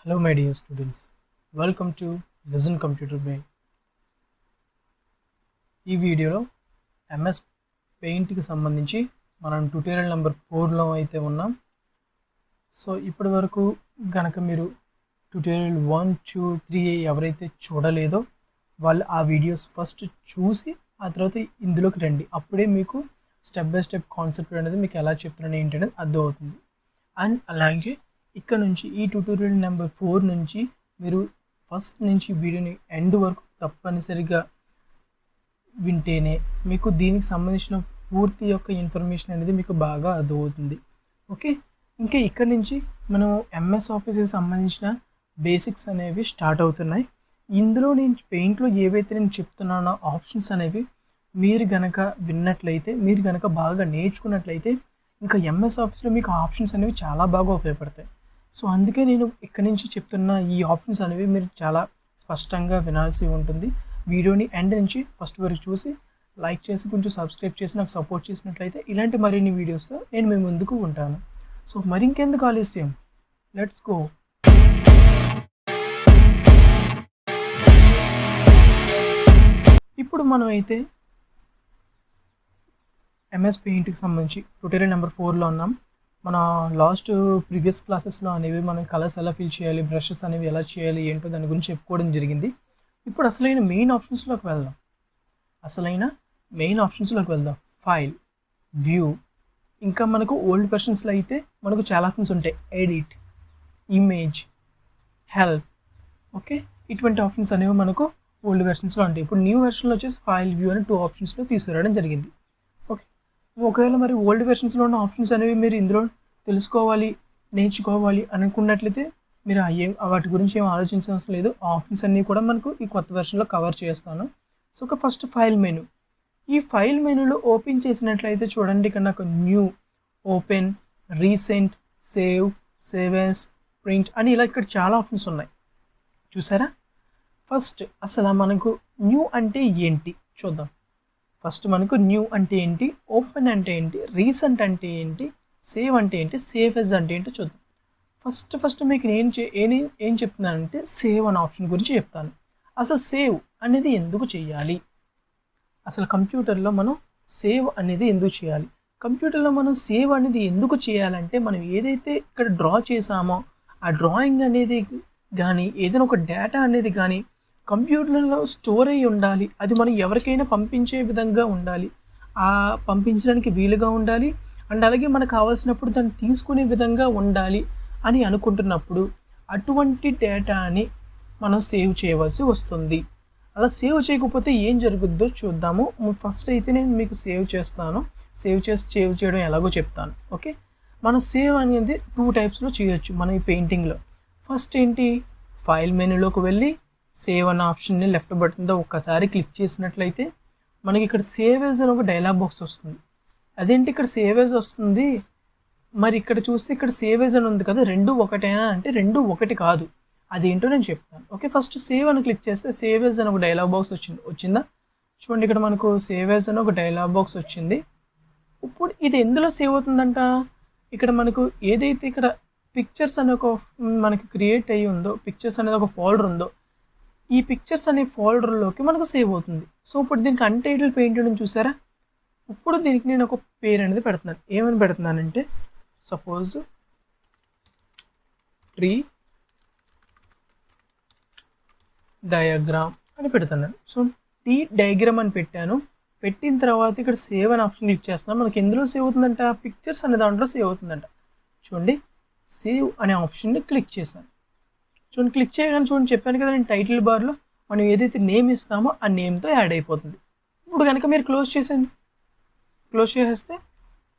Hello my dear students, welcome to Listen Computer Bay. ఈ వీడియోలో MS పెయింట్కి సంబంధించి మనం ట్యుటోరియల్ నెంబర్ 4లో అయితే ఉన్నాం. సో ఇప్పటి వరకు కనుక మీరు ట్యుటోరియల్ 1, 2, 3 ఎవరైతే చూడలేదో వాళ్ళు ఆ వీడియోస్ ఫస్ట్ చూసి ఆ తర్వాత ఇందులోకి రండి. అప్పుడే మీకు స్టెప్ బై స్టెప్ కాన్సెప్ట్ అనేది మీకు ఎలా చెప్తున్నాను ఏంటనేది అర్థమవుతుంది. అండ్ అలాగే ఇక్కడ నుంచి ఈ ట్యుటోరియల్ నెంబర్ 4 నుంచి మీరు ఫస్ట్ నుంచి వీడియోని ఎండ్ వరకు తప్పనిసరిగా వింటేనే మీకు దీనికి సంబంధించిన పూర్తి యొక్క ఇన్ఫర్మేషన్ అనేది మీకు బాగా అర్థమవుతుంది. ఓకే, ఇంకా ఇక్కడ నుంచి మనం ఎంఎస్ ఆఫీస్కి సంబంధించిన బేసిక్స్ అనేవి స్టార్ట్ అవుతున్నాయి. ఇందులో నేను పెయింట్లో ఏవైతే నేను చెప్తున్నానో ఆప్షన్స్ అనేవి మీరు గనక విన్నట్లయితే, మీరు గనక బాగా నేర్చుకున్నట్లయితే ఇంకా ఎంఎస్ ఆఫీస్లో మీకు ఆప్షన్స్ అనేవి చాలా బాగా ఉపయోగపడతాయి. సో అందుకే నేను ఇక్కడ నుంచి చెప్తున్న ఈ ఆప్షన్స్ అనేవి మీరు చాలా స్పష్టంగా వినాల్సి ఉంటుంది. వీడియోని ఎండ్ నుంచి ఫస్ట్ వరకు చూసి లైక్ చేసి కొంచెం సబ్స్క్రైబ్ చేసి నాకు సపోర్ట్ చేసినట్లయితే ఇలాంటి మరిన్ని వీడియోస్తో నేను మీ ముందుకు ఉంటాను. సో మరి ఇంకెందుకు ఆలస్యం, లెట్స్ గో. ఇప్పుడు మనం అయితే ఎంఎస్ పెయింట్కి సంబంధించి ట్యుటోరియల్ నెంబర్ 4లో ఉన్నాం. మన లాస్ట్ ప్రీవియస్ క్లాసెస్లో అనేవి మనం కలర్స్ ఎలా ఫిల్ చేయాలి, బ్రషెస్ అనేవి ఎలా చేయాలి ఏంటో దాని గురించి చెప్పుకోవడం జరిగింది. ఇప్పుడు అసలైన మెయిన్ ఆప్షన్స్లోకి వెళ్దాం. ఫైల్, వ్యూ, ఇంకా మనకు ఓల్డ్ వెర్షన్స్లో అయితే మనకు చాలా ఆప్షన్స్ ఉంటాయి. Edit, image, help. ఓకే, ఇటువంటి ఆప్షన్స్ అనేవి మనకు ఓల్డ్ వెర్షన్స్లో ఉంటాయి. ఇప్పుడు న్యూ వెర్షన్లో వచ్చేసి ఫైల్, వ్యూ అని 2 ఆప్షన్స్లో తీసుకురావడం జరిగింది. ఓకే, ఒకవేళ మరి ఓల్డ్ వెర్షన్స్లో ఉన్న ఆప్షన్స్ అనేవి మీరు ఇందులో తెలుసుకోవాలి, నేర్చుకోవాలి అనుకున్నట్లయితే మీరు వాటి గురించి ఏం ఆలోచించాల్సిన అవసరం లేదు. ఆప్షన్స్ అన్నీ కూడా మనకు ఈ కొత్త వెర్షన్లో కవర్ చేస్తాను. సో ఒక ఫస్ట్ ఫైల్ మెనూ. ఈ ఫైల్ మెనూలో ఓపెన్ చేసినట్లయితే చూడండి, ఇక్కడ నాకు new, open, recent, save as, print అని ఇలా ఇక్కడ చాలా ఆప్షన్స్ ఉన్నాయి. చూసారా? ఫస్ట్ అసలు మనకు న్యూ అంటే ఏంటి చూద్దాం. ఫస్ట్ మనకు న్యూ అంటే ఏంటి, ఓపెన్ అంటే ఏంటి, రీసెంట్ అంటే ఏంటి, సేవ్ అంటే ఏంటి, సేవ్ యాస్ అంటే ఏంటో చూద్దాం. ఫస్ట్ మీకు నేను ఏం చెప్తున్నానంటే సేవ్ అనే ఆప్షన్ గురించి చెప్తాను. అసలు సేవ్ అనేది ఎందుకు చేయాలి, అసలు కంప్యూటర్లో మనం సేవ్ అనేది ఎందుకు చేయాలి, కంప్యూటర్లో మనం సేవ్ అనేది ఎందుకు చేయాలంటే మనం ఏదైతే ఇక్కడ డ్రా చేసామో ఆ డ్రాయింగ్ అనేది కానీ ఏదైనా ఒక డేటా అనేది కానీ కంప్యూటర్లో స్టోర్ అయ్యి ఉండాలి. అది మనం ఎవరికైనా పంపించే విధంగా ఉండాలి, ఆ పంపించడానికి వీలుగా ఉండాలి. అండ్ అలాగే మనకు కావాల్సినప్పుడు దాన్ని తీసుకునే విధంగా ఉండాలి అని అనుకుంటున్నప్పుడు అటువంటి డేటాని మనం సేవ్ చేయవలసి వస్తుంది. అలా సేవ్ చేయకపోతే ఏం జరుగుద్దో చూద్దాము. ఫస్ట్ అయితే నేను మీకు సేవ్ చేయడం ఎలాగో చెప్తాను. ఓకే, మనం సేవ్ అనేది 2 టైప్స్లో చేయొచ్చు మనం ఈ పెయింటింగ్లో. ఫస్ట్ ఏంటి, ఫైల్ మెనూలోకి వెళ్ళి సేవ్ అన్న ఆప్షన్ని లెఫ్ట్ బటన్తో ఒక్కసారి క్లిక్ చేసినట్లయితే మనకి ఇక్కడ సేవ్ యాస్ అని ఒక డైలాగ్ బాక్స్ వస్తుంది. అదేంటి ఇక్కడ సేవ్ యాస్ వస్తుంది, మరి ఇక్కడ చూస్తే ఇక్కడ సేవ్ యాస్ అని ఉంది కదా, 2 ఒకటేనా అంటే 2 ఒకటి కాదు. అదేంటో నేను చెప్తాను. ఓకే, ఫస్ట్ సేవ్ అని క్లిక్ చేస్తే సేవ్ యాస్ అని ఒక డైలాగ్ బాక్స్ వచ్చిందా చూడండి. ఇక్కడ మనకు సేవ్ యాస్ అని ఒక డైలాగ్ బాక్స్ వచ్చింది. ఇప్పుడు ఇది ఎందులో సేవ్ అవుతుందంట, ఇక్కడ మనకు ఏదైతే ఇక్కడ పిక్చర్స్ అనే ఒక మనకి క్రియేట్ అయ్యి ఉందో, పిక్చర్స్ అనేది ఒక ఫోల్డర్ ఉందో, ఈ పిక్చర్స్ అనే ఫోల్డర్లోకి మనకు సేవ్ అవుతుంది. సో ఇప్పుడు దీనికి అన్టైటిల్ పెయింట్ అని చూసారా. ఇప్పుడు దీనికి నేను ఒక పేరు అనేది పెడుతున్నాను. ఏమని పెడుతున్నానంటే సపోజ్ ట్రీ డయాగ్రామ్ అని పెడుతున్నాను. సో ట్రీ డయాగ్రామ్ అని పెట్టిన తర్వాత ఇక్కడ సేవ్ అని ఆప్షన్ క్లిక్ చేస్తున్నాను. మనకి ఎందులో సేవ్ అవుతుందంట, పిక్చర్స్ అనే దాంట్లో సేవ్ అవుతుందంట. చూడండి, సేవ్ అనే ఆప్షన్ని క్లిక్ చేశాను. చూడండి, క్లిక్ చేయగానే చూడండి, చెప్పాను కదా నేను టైటిల్ బార్లో మనం ఏదైతే నేమ్ ఇస్తామో ఆ నేమ్తో యాడ్ అయిపోతుంది. ఇప్పుడు కనుక మీరు క్లోజ్ చేసేస్తే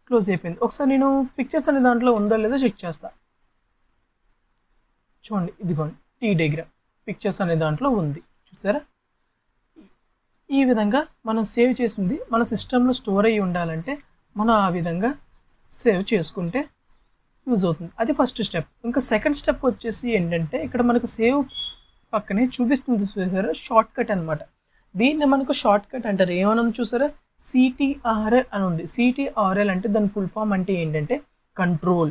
క్లోజ్ అయిపోయింది. ఒకసారి నేను పిక్చర్స్ అనే దాంట్లో ఉందో లేదో చెక్ చేస్తా. చూడండి, ఇదిగోండి టీ డయాగ్రామ్ పిక్చర్స్ అనే దాంట్లో ఉంది. చూసారా? ఈ విధంగా మనం సేవ్ చేసింది మన సిస్టంలో స్టోర్ అయ్యి ఉండాలంటే మనం ఆ విధంగా సేవ్ చేసుకుంటే యూజ్ అవుతుంది. అది ఫస్ట్ స్టెప్. ఇంకా సెకండ్ స్టెప్ వచ్చేసి ఏంటంటే ఇక్కడ మనకు సేవ్ పక్కనే చూపిస్తుంది చూసారా, షార్ట్ కట్ అనమాట. దీన్ని మనకు షార్ట్ కట్ అంటారు. ఏమన్నా చూసారా, CTRL అని ఉంది. CTRL అంటే దాని ఫుల్ ఫామ్ అంటే ఏంటంటే కంట్రోల్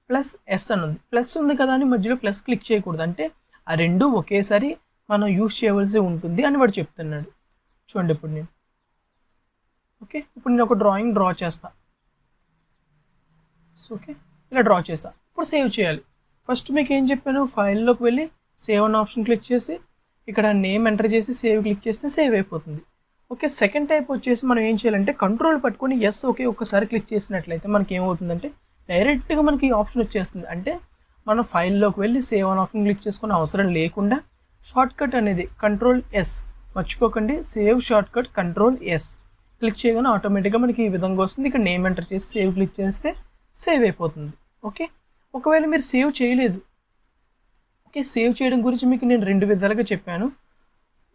ప్లస్ ఎస్ అని ఉంది. ప్లస్ ఉంది కదా అని మధ్యలో ప్లస్ క్లిక్ చేయకూడదు, అంటే ఆ రెండు ఒకేసారి మనం యూస్ చేయవలసి ఉంటుంది అని వాడు చెప్తున్నాడు. చూడండి ఇప్పుడు నేను ఓకే, ఇప్పుడు నేను ఒక డ్రాయింగ్ డ్రా చేస్తా. ఓకే, ఇలా డ్రా చేస్తా. ఇప్పుడు సేవ్ చేయాలి. ఫస్ట్ మీకు ఏం చెప్పాను, ఫైల్లోకి వెళ్ళి సేవ్ అన్న ఆప్షన్ క్లిక్ చేసి ఇక్కడ నేమ్ ఎంటర్ చేసి సేవ్ క్లిక్ చేస్తే సేవ్ అయిపోతుంది. ఓకే, సెకండ్ టైప్ వచ్చేసి మనం ఏం చేయాలంటే కంట్రోల్ పట్టుకొని ఎస్ ఓకే ఒక్కసారి క్లిక్ చేసినట్లయితే మనకి ఏమవుతుందంటే డైరెక్ట్గా మనకి ఈ ఆప్షన్ వచ్చేస్తుంది. అంటే మనం ఫైల్లోకి వెళ్ళి సేవ్ అన్న ఆప్షన్ క్లిక్ చేసుకునే అవసరం లేకుండా షార్ట్ కట్ అనేది కంట్రోల్ ఎస్, మర్చిపోకండి save short cut control yes click చేయగానే ఆటోమేటిక్గా మనకి ఈ విధంగా వస్తుంది. ఇక్కడ నేమ్ ఎంటర్ చేసి సేవ్ క్లిక్ చేస్తే సేవ్ అయిపోతుంది. ఓకే, ఒకవేళ మీరు సేవ్ చేయలేదు, ఓకే సేవ్ చేయడం గురించి మీకు నేను 2 విధాలుగా చెప్పాను.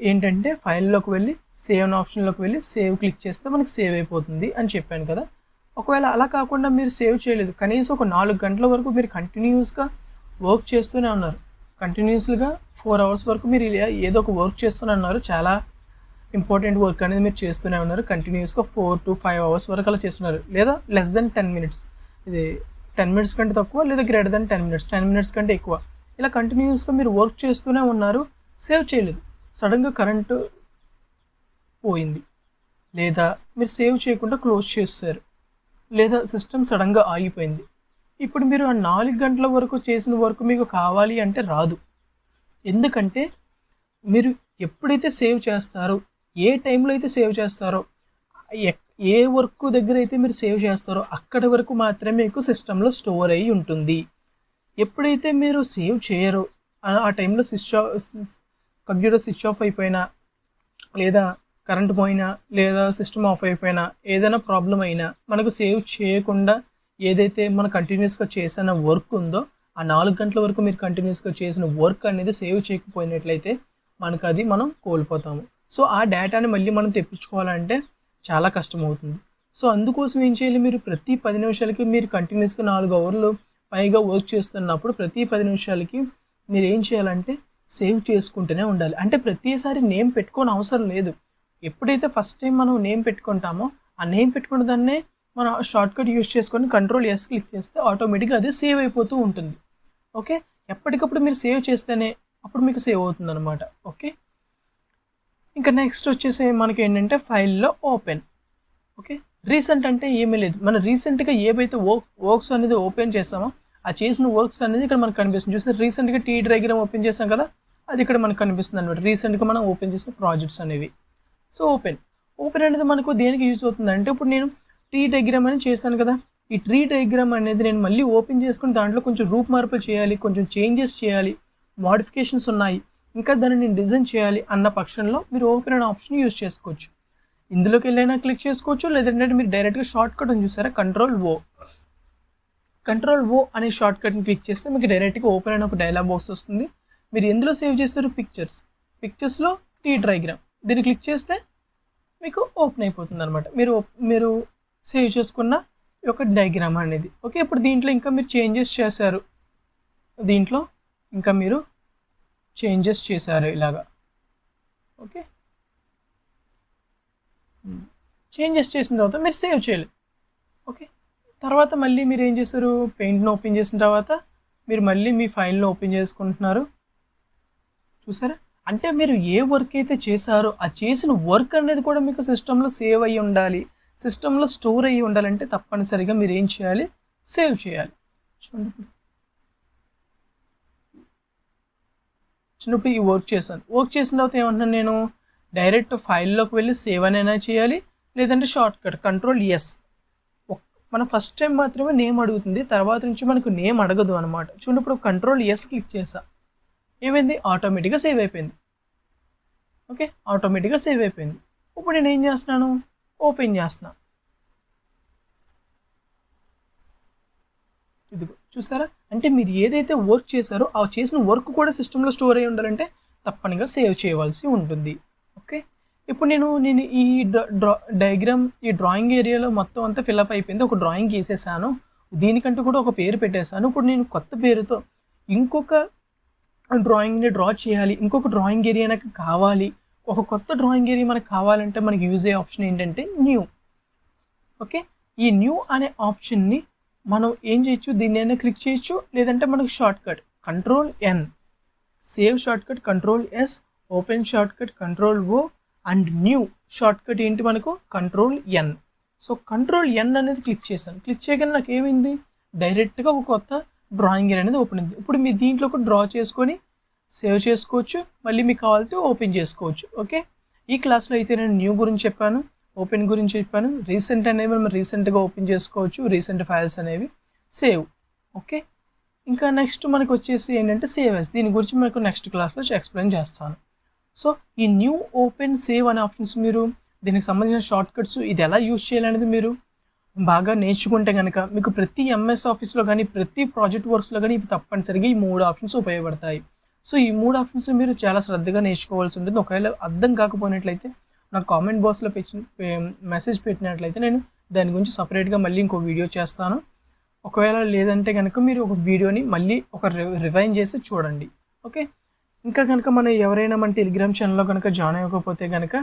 ఏంటంటే ఫైల్లోకి వెళ్ళి సేవ్ అనే ఆప్షన్లోకి వెళ్ళి సేవ్ క్లిక్ చేస్తే మనకి సేవ్ అయిపోతుంది అని చెప్పాను కదా. ఒకవేళ అలా కాకుండా మీరు సేవ్ చేయలేదు, కనీసం ఒక 4 గంటల వరకు మీరు కంటిన్యూస్గా వర్క్ చేస్తూనే ఉన్నారు, కంటిన్యూస్గా 4 అవర్స్ వరకు మీరు ఏదో ఒక వర్క్ చేస్తూనే ఉన్నారు, చాలా ఇంపార్టెంట్ వర్క్ అనేది మీరు చేస్తూనే ఉన్నారు, కంటిన్యూస్గా 4 to 5 అవర్స్ వరకు అలా చేస్తున్నారు, లేదా లెస్ దెన్ 10 minutes, ఇది 10 minutes కంటే తక్కువ లేదా గ్రేటర్ దెన్ 10 minutes, 10 minutes కంటే ఎక్కువ, ఇలా కంటిన్యూస్గా మీరు వర్క్ చేస్తూనే ఉన్నారు, సేవ్ చేయలేదు, సడన్గా కరెంటు పోయింది, లేదా మీరు సేవ్ చేయకుండా క్లోజ్ చేస్తారు, లేదా సిస్టమ్ సడన్గా ఆగిపోయింది. ఇప్పుడు మీరు ఆ 4 గంటల వరకు చేసిన వర్క్ మీకు కావాలి అంటే రాదు. ఎందుకంటే మీరు ఎప్పుడైతే సేవ్ చేస్తారో, ఏ టైంలో అయితే సేవ్ చేస్తారో, ఏ వర్క్ దగ్గర అయితే మీరు సేవ్ చేస్తారో అక్కడి వరకు మాత్రమే మీకు సిస్టంలో స్టోర్ అయ్యి ఉంటుంది. ఎప్పుడైతే మీరు సేవ్ చేయరో ఆ టైంలో కంప్యూటర్ స్విచ్ ఆఫ్ అయిపోయినా, లేదా కరెంట్ పోయినా, లేదా సిస్టమ్ ఆఫ్ అయిపోయినా, ఏదైనా ప్రాబ్లం అయినా మనకు సేవ్ చేయకుండా ఏదైతే మనం కంటిన్యూస్గా చేసిన వర్క్ ఉందో ఆ 4 గంటల వరకు మీరు కంటిన్యూస్గా చేసిన వర్క్ అనేది సేవ్ చేయకపోయినట్లయితే మనకు అది మనం కోల్పోతాము. సో ఆ డేటాని మళ్ళీ మనం తెప్పించుకోవాలంటే చాలా కష్టం అవుతుంది. సో అందుకోసం ఏం చేయాలి, మీరు ప్రతి 10 నిమిషాలకి మీరు కంటిన్యూస్గా 4 అవర్లు పైగా వర్క్ చేస్తున్నప్పుడు ప్రతి 10 నిమిషాలకి మీరు ఏం చేయాలంటే సేవ్ చేసుకుంటూనే ఉండాలి. అంటే ప్రతిసారి నేమ్ పెట్టుకోని అవసరం లేదు. ఎప్పుడైతే ఫస్ట్ టైం మనం నేమ్ పెట్టుకుంటామో ఆ నేమ్ పెట్టుకున్న దాన్నే మనం షార్ట్కట్ యూస్ చేసుకొని కంట్రోల్ ఎస్ క్లిక్ చేస్తే ఆటోమేటిక్గా అది సేవ్ అయిపోతూ ఉంటుంది. ఓకే, ఎప్పటికప్పుడు మీరు సేవ్ చేస్తేనే అప్పుడు మీకు సేవ్ అవుతుంది అనమాట. ఓకే, ఇంకా నెక్స్ట్ వచ్చేసి మనకి ఏంటంటే ఫైల్లో ఓపెన్. ఓకే, రీసెంట్ అంటే ఏమీ లేదు, మనం రీసెంట్గా ఏవైతే వర్క్స్ అనేది ఓపెన్ చేస్తామో ఆ చేసిన వర్క్స్ అనేది ఇక్కడ మనకు కనిపిస్తుంది. చూస్తే రీసెంట్గా టీ డయాగ్రామ్ ఓపెన్ చేస్తాం కదా, అది ఇక్కడ మనకు కనిపిస్తుంది అనమాట, రీసెంట్గా మనం ఓపెన్ చేసిన ప్రాజెక్ట్స్ అనేవి. సో ఓపెన్ అనేది మనకు దేనికి యూజ్ అవుతుంది అంటే, ఇప్పుడు నేను ట్రీ డయాగ్రామ్ అని చేశాను కదా, ఈ ట్రీ డయాగ్రామ్ అనేది నేను మళ్ళీ ఓపెన్ చేసుకుని దాంట్లో కొంచెం రూప్ మార్పులు చేయాలి, కొంచెం చేంజెస్ చేయాలి, మోడిఫికేషన్స్ ఉన్నాయి, ఇంకా దాన్ని నేను డిజైన్ చేయాలి అన్న పక్షంలో మీరు ఓపెన్ అనే ఆప్షన్ యూజ్ చేసుకోవచ్చు. ఇందులోకి వెళ్ళైనా క్లిక్ చేసుకోవచ్చు, లేదంటే మీరు డైరెక్ట్గా షార్ట్ కట్ అని చూసారా కంట్రోల్ ఓ అనే షార్ట్ కట్ని క్లిక్ చేస్తే మీకు డైరెక్ట్గా ఓపెన్ అయిన ఒక డైలాగ్ బాక్స్ వస్తుంది. మీరు ఎందులో సేవ్ చేస్తారు, పిక్చర్స్లో టీ డయాగ్రామ్, దీన్ని క్లిక్ చేస్తే మీకు ఓపెన్ అయిపోతుంది అనమాట, మీరు సేవ్ చేసుకున్న ఒక డయాగ్రామ్ అనేది. ఓకే, ఇప్పుడు దీంట్లో ఇంకా మీరు చేంజెస్ చేశారు, ఇలాగా. ఓకే, చేంజెస్ చేసిన తర్వాత మీరు సేవ్ చేయాలి. ఓకే, తర్వాత మళ్ళీ మీరు ఏం చేస్తారు, పెయింట్ని ఓపెన్ చేసిన తర్వాత మీరు మళ్ళీ మీ ఫైల్ని ఓపెన్ చేసుకుంటున్నారు. చూసారా, అంటే మీరు ఏ వర్క్ అయితే చేశారో ఆ చేసిన వర్క్ అనేది కూడా మీకు సిస్టంలో సేవ్ అయ్యి ఉండాలి, సిస్టంలో స్టోర్ అయ్యి ఉండాలంటే తప్పనిసరిగా మీరు ఏం చేయాలి, సేవ్ చేయాలి. చిన్నప్పుడు ఈ వర్క్ చేసిన తర్వాత ఏమంటున్నాను నేను, డైరెక్ట్ ఫైల్లోకి వెళ్ళి సేవ్ అనైనా చేయాలి, లేదంటే షార్ట్ కట్ కంట్రోల్ ఎస్. మన ఫస్ట్ టైం మాత్రమే నేమ్ అడుగుతుంది, తర్వాత నుంచి మనకు నేమ్ అడగదు అనమాట. చూడప్పుడు కంట్రోల్ ఎస్ క్లిక్ చేసా, ఏమైంది, ఆటోమేటిక్గా సేవ్ అయిపోయింది. ఓకే, ఆటోమేటిక్గా సేవ్ అయిపోయింది. ఇప్పుడు నేను ఏం చేస్తున్నాను, ఓపెన్ చేస్తున్నా. ఇదిగో చూసారా, అంటే మీరు ఏదైతే వర్క్ చేశారో ఆ చేసిన వర్క్ కూడా సిస్టంలో స్టోర్ అయ్యి ఉండాలంటే తప్పనిగా సేవ్ చేయవలసి ఉంటుంది. ఓకే, ఇప్పుడు నేను ఈ డయాగ్రామ్ ఈ డ్రాయింగ్ ఏరియాలో మొత్తం అంతా ఫిల్అప్ అయిపోయింది, ఒక డ్రాయింగ్ గీసేసాను, దీనికంటూ కూడా ఒక పేరు పెట్టేశాను. ఇప్పుడు నేను కొత్త పేరుతో ఇంకొక డ్రాయింగ్ని డ్రా చేయాలి, ఇంకొక డ్రాయింగ్ ఏరియా నాకు కావాలి, ఒక కొత్త డ్రాయింగ్ ఏరియా మనకు కావాలంటే మనకి యూజ్ అయ్యే ఆప్షన్ ఏంటంటే న్యూ. ఓకే, ఈ న్యూ అనే ఆప్షన్ని మనం ఏం చేయొచ్చు, దీన్నైనా క్లిక్ చేయొచ్చు, లేదంటే మనకు short cut Ctrl+N, save short cut Ctrl+S, open short cut Ctrl+O, and new short cut ఏంటి మనకు Ctrl+N. సో Ctrl+N అనేది క్లిక్ చేశాను. క్లిక్ చేయగానే నాకు ఏమైంది, డైరెక్ట్గా ఒక కొత్త డ్రాయింగ్ అనేది ఓపెన్ అయింది. ఇప్పుడు మీరు దీంట్లో ఒక డ్రా చేసుకొని సేవ్ చేసుకోవచ్చు, మళ్ళీ మీకు కావాలంటే ఓపెన్ చేసుకోవచ్చు. ఓకే, ఈ క్లాస్లో అయితే నేను న్యూ గురించి చెప్పాను, ఓపెన్ గురించి చెప్పాను. రీసెంట్ అనేవి మనం రీసెంట్గా ఓపెన్ చేసుకోవచ్చు, రీసెంట్ ఫైల్స్ అనేవి. సేవ్. ఓకే, ఇంకా నెక్స్ట్ మనకు వచ్చేసి ఏంటంటే సేవ్. దీని గురించి మనకు నెక్స్ట్ క్లాస్లో ఎక్స్ప్లెయిన్ చేస్తాను. సో ఈ న్యూ, ఓపెన్, సేవ్ అనే ఆప్షన్స్ మీరు దీనికి సంబంధించిన షార్ట్ కట్స్ ఇది ఎలా యూజ్ చేయాలనేది మీరు బాగా నేర్చుకుంటే కనుక మీకు ప్రతి ఎంఎస్ ఆఫీస్లో కానీ ప్రతి ప్రాజెక్ట్ వర్క్స్లో కానీ ఇవి తప్పనిసరిగా ఈ 3 ఆప్షన్స్ ఉపయోగపడతాయి. సో ఈ 3 ఆప్షన్స్ మీరు చాలా శ్రద్ధగా నేర్చుకోవాల్సి ఉంటుంది. ఒకవేళ అర్థం కాకపోయినట్లయితే నాకు కామెంట్ బాక్స్లో మెసేజ్ పెట్టినట్లయితే నేను దాని గురించి సపరేట్గా మళ్ళీ ఇంకో వీడియో చేస్తాను. ఒకవేళ లేదంటే కనుక మీరు ఒక వీడియోని మళ్ళీ ఒక రివైండ్ చేసి చూడండి. ఓకే, ఇంకా కనుక మనం ఎవరైనా మన టెలిగ్రామ్ ఛానల్లో కనుక జాయిన్ అవ్వకపోతే కనుక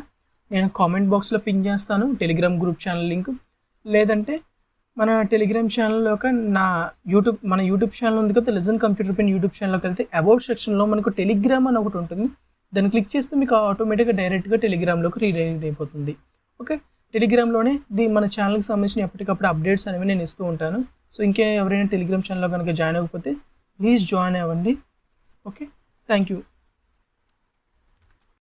నేను కామెంట్ బాక్స్లో పిన్ చేస్తాను టెలిగ్రామ్ గ్రూప్ ఛానల్ లింక్. లేదంటే మన టెలిగ్రామ్ ఛానల్లో మన యూట్యూబ్ ఛానల్ ఉంది కదా, లిజన్ కంప్యూటర్ పెన్ యూట్యూబ్ ఛానల్లోకి వెళ్తే అబౌట్ సెక్షన్లో మనకు టెలిగ్రామ్ అని ఒకటి ఉంటుంది. దాన్ని క్లిక్ చేస్తే మీకు ఆటోమేటిక్గా డైరెక్ట్గా టెలిగ్రామ్లోకి రీడైరెక్ట్ అయిపోతుంది. ఓకే, టెలిగ్రామ్లోనే మన ఛానల్కి సంబంధించిన ఎప్పటికప్పుడు అప్డేట్స్ అనేవి నేను ఇస్తూ ఉంటాను. సో ఇంకా ఎవరైనా టెలిగ్రామ్ ఛానల్లో కనుక జాయిన్ అవ్వకపోతే ప్లీజ్ జాయిన్ అవ్వండి. Okay, thank you.